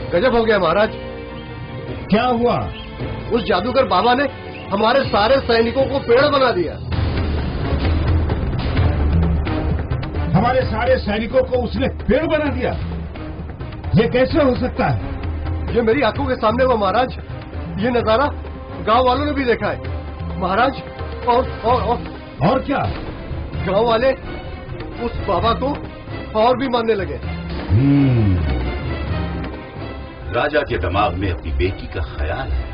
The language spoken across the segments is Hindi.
गजब हो गया महाराज। क्या हुआ? उस जादूगर बाबा ने हमारे सारे सैनिकों को पेड़ बना दिया। हमारे सारे सैनिकों को उसने पेड़ बना दिया? ये कैसे हो सकता है? ये मेरी आंखों के सामने हुआ महाराज। ये नजारा गांव वालों ने भी देखा है महाराज। और क्या? गांव वाले उस बाबा को और भी मानने लगे। राजा के दिमाग में अपनी बेटी का ख्याल है।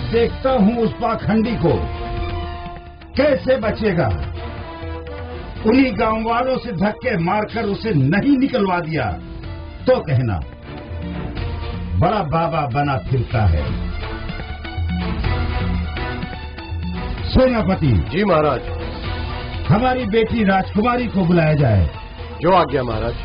देखता हूं उस पाखंडी को कैसे बचेगा। उन्हीं गांव वालों से धक्के मारकर उसे नहीं निकलवा दिया तो कहना बड़ा बाबा बना फिरता है। सेनापति जी महाराज। हमारी बेटी राजकुमारी को बुलाया जाए। जो आज्ञा महाराज।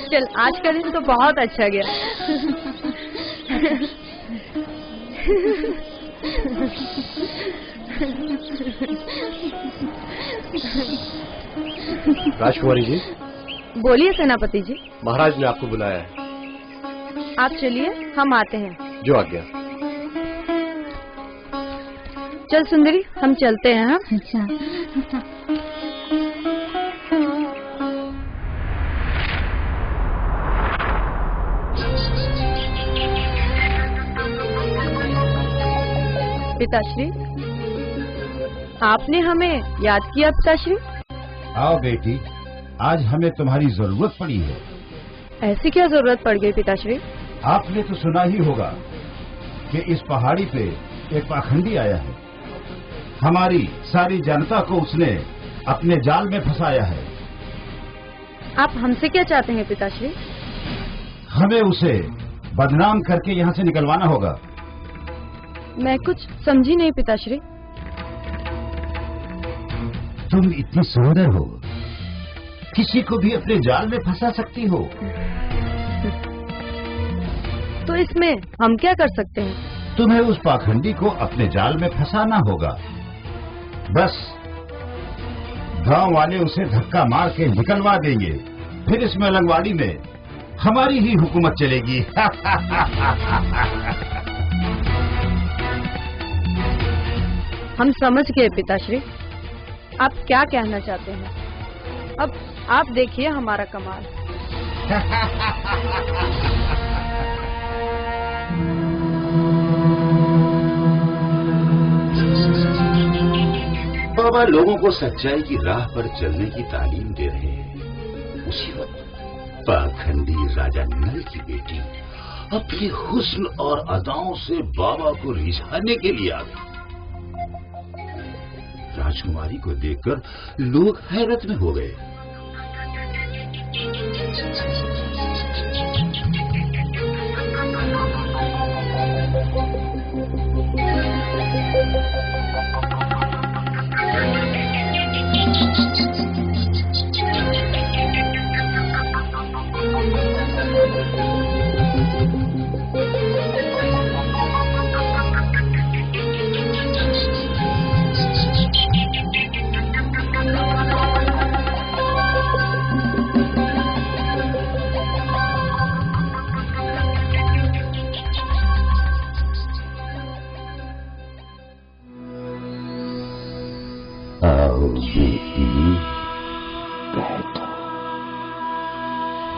चल आज का दिन तो बहुत अच्छा गया। राजकुमारी जी। बोलिए सेनापति जी। महाराज ने आपको बुलाया है। आप चलिए, हम आते हैं। जो आज्ञा। चल सुंदरी, हम चलते हैं। हाँ अच्छा। पिताश्री, आपने हमें याद किया। पिताश्री आओ बेटी, आज हमें तुम्हारी जरूरत पड़ी है। ऐसी क्या जरूरत पड़ गई पिताश्री? आपने तो सुना ही होगा कि इस पहाड़ी पे एक पाखंडी आया है। हमारी सारी जनता को उसने अपने जाल में फंसाया है। आप हमसे क्या चाहते हैं पिताश्री? हमें उसे बदनाम करके यहाँ से निकलवाना होगा। मैं कुछ समझी नहीं पिताश्री। तुम इतनी सुंदर हो, किसी को भी अपने जाल में फंसा सकती हो। तो इसमें हम क्या कर सकते हैं? तुम्हें उस पाखंडी को अपने जाल में फंसाना होगा। बस गांव वाले उसे धक्का मार के निकलवा देंगे, फिर इस मलंगवाड़ी में हमारी ही हुकूमत चलेगी। हम समझ गए पिताश्री, आप क्या कहना चाहते हैं। अब आप देखिए हमारा कमाल। बाबा लोगों को सच्चाई की राह पर चलने की तालीम दे रहे हैं। उसी वक्त पाखंडी राजा नल की बेटी अपने हुस्न और अदाओं से बाबा को रिझाने के लिए आ गई। राजकुमारी को देखकर लोग हैरत में हो गए।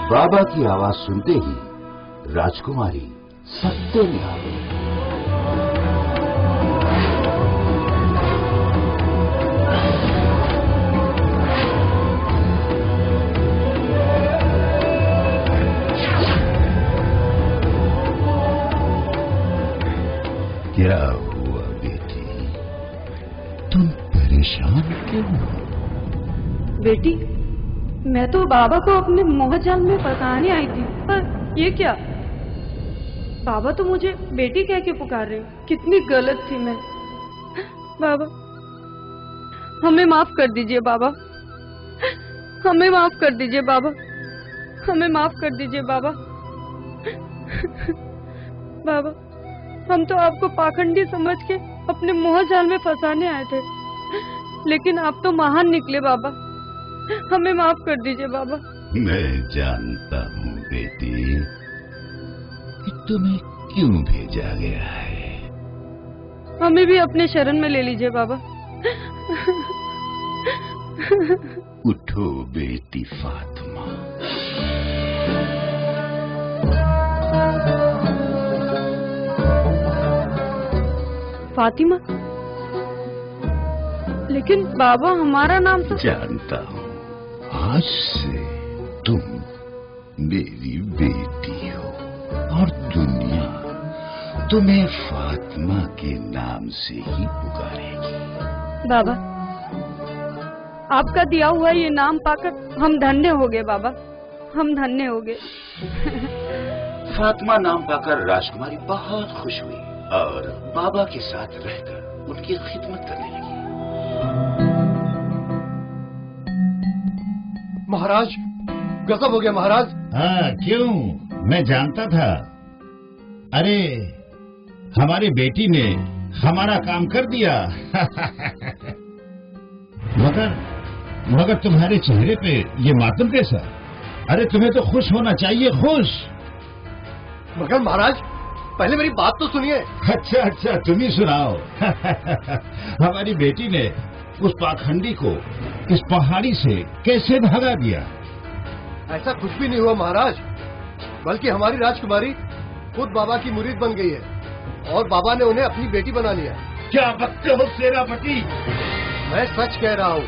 बाबा की आवाज सुनते ही राजकुमारी सत्य में आ गई। क्या हुआ बेटी, तुम परेशान क्यों हो? बेटी, मैं तो बाबा को अपने मोहजाल में फंसाने आई थी, पर ये क्या? बाबा तो मुझे बेटी कह के पुकार रहे। कितनी गलत थी मैं। बाबा, हमें माफ कर दीजिए बाबा, हमें माफ कर दीजिए बाबा, हमें माफ कर दीजिए बाबा। बाबा, हम तो आपको पाखंडी समझ के अपने मोहजाल में फंसाने आए थे, लेकिन आप तो महान निकले बाबा। हमें माफ कर दीजिए बाबा। मैं जानता हूँ बेटी कि तुम्हें क्यों भेजा गया है। हमें भी अपने शरण में ले लीजिए बाबा। उठो बेटी फातिमा। फातिमा? लेकिन बाबा, हमारा नाम तो... जानता हूँ, आज से तुम मेरी बेटी हो और दुनिया तुम्हें फातिमा के नाम से ही पुकारेगी। बाबा, आपका दिया हुआ ये नाम पाकर हम धन्य हो गए बाबा, हम धन्य हो गए। फातिमा नाम पाकर राजकुमारी बहुत खुश हुई और बाबा के साथ रहकर उनकी खिदमत करने लगी। महाराज, गजब हो गया महाराज। हाँ, क्यों? मैं जानता था। अरे, हमारी बेटी ने हमारा काम कर दिया। मगर तुम्हारे चेहरे पे ये मातम कैसा? अरे, तुम्हें तो खुश होना चाहिए, खुश। मगर महाराज, पहले मेरी बात तो सुनिए। अच्छा, तुम ही सुनाओ। हमारी बेटी ने उस पाखंडी को इस पहाड़ी से कैसे भगा दिया? ऐसा कुछ भी नहीं हुआ महाराज, बल्कि हमारी राजकुमारी खुद बाबा की मुरीद बन गई है और बाबा ने उन्हें अपनी बेटी बना लिया। क्या बकते हो सेनापति? मैं सच कह रहा हूँ।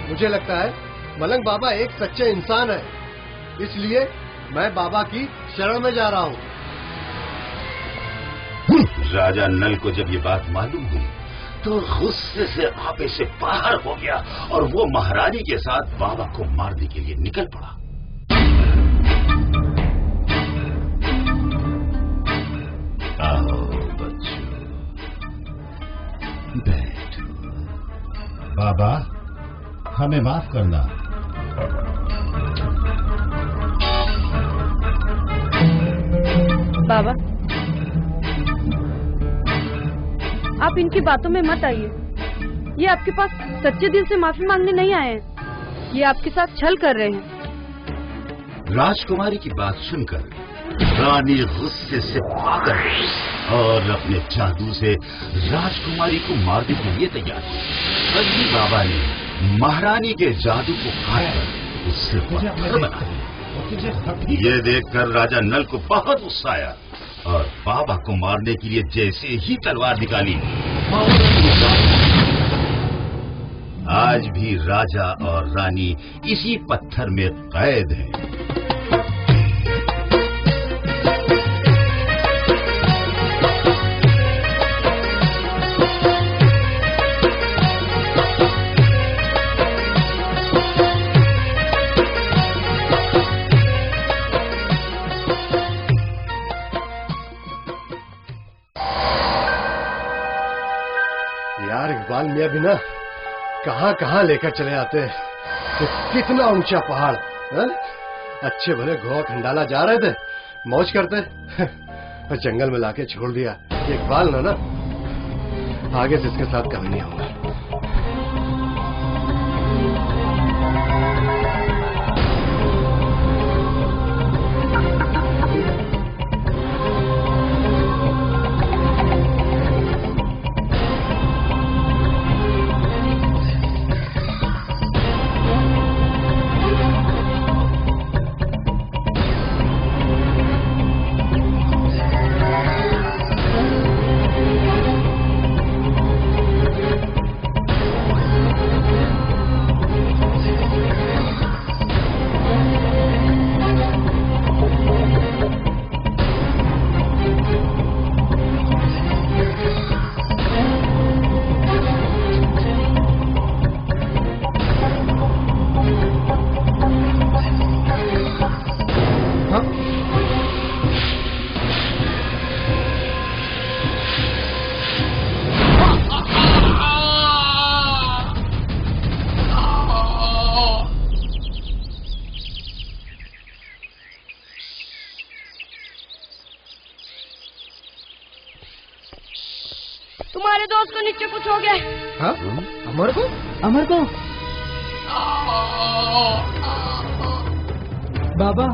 मुझे लगता है मलंग बाबा एक सच्चे इंसान है, इसलिए मैं बाबा की शरण में जा रहा हूँ। राजा नल को जब ये बात मालूम हुई तो गुस्से से आपे से बाहर हो गया और वो महारानी के साथ बाबा को मारने के लिए निकल पड़ा। आओ बच्चों, बैठो। बाबा, हमें माफ करना। बाबा, आप इनकी बातों में मत आइए। ये आपके पास सच्चे दिल से माफी मांगने नहीं आए हैं, ये आपके साथ छल कर रहे हैं। राजकुमारी की बात सुनकर रानी गुस्से से भाग गई और अपने जादू से राजकुमारी को मारने के लिए तैयार हुई। तभी बाबा ने महारानी के जादू को काटकर उससे पत्थर बना दिया। ये देखकर राजा नल को बहुत गुस्सा आया और बाबा को मारने के लिए जैसे ही तलवार निकाली, आज भी राजा और रानी इसी पत्थर में कैद हैं। यार, इकबाल मियां भी ना कहां कहां लेकर चले आते हैं। कितना ऊंचा पहाड़ है? अच्छे भले घोड़ा खंडाला जा रहे थे, मौज करते और जंगल में लाके छोड़ दिया। इकबाल ना आगे से इसके साथ कभी नहीं होगा। तुम्हारे दोस्त को नीचे कुछ हो गया है। हाँ? अमर को? अमर को? बाबा